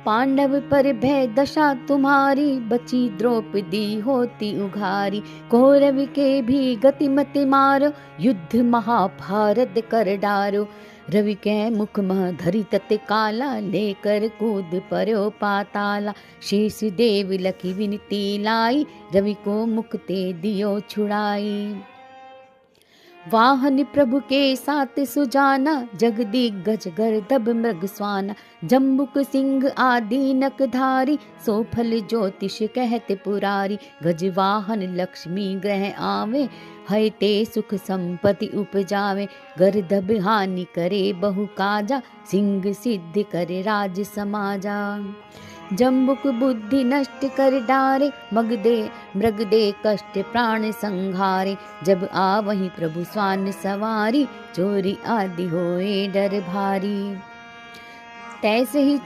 पांडव पर भय दशा तुम्हारी, बची द्रौपदी होती उघारी। कौरव के भी गति मति मारो, युद्ध महाभारत कर डारो। रवि के मुख मह धरि तत काला, लेकर कूद पर्यो पाताला। शेष देव लखी विनती लाई, रवि को मुख ते दियो छुड़ाई। वाहन प्रभु के साथ सुजाना, जगदिग्गज गर्दभ मृग स्वाना। जम्बुक सिंह आदि नखधारी, सोफल ज्योतिष कहते पुरारी। गज वाहन लक्ष्मी ग्रह आवे, है ते सुख संपत्ति उपजावे। गर्दभ हानि करे बहु काजा, सिंह सिद्ध करे राज समाजा। जम्बुक बुद्धि नष्ट कर डारे, मृग दे कष्ट प्राण संहारे। जब आवहि प्रभु स्वान सवारी, चोरी आदि होए डर भारी। तैसे ही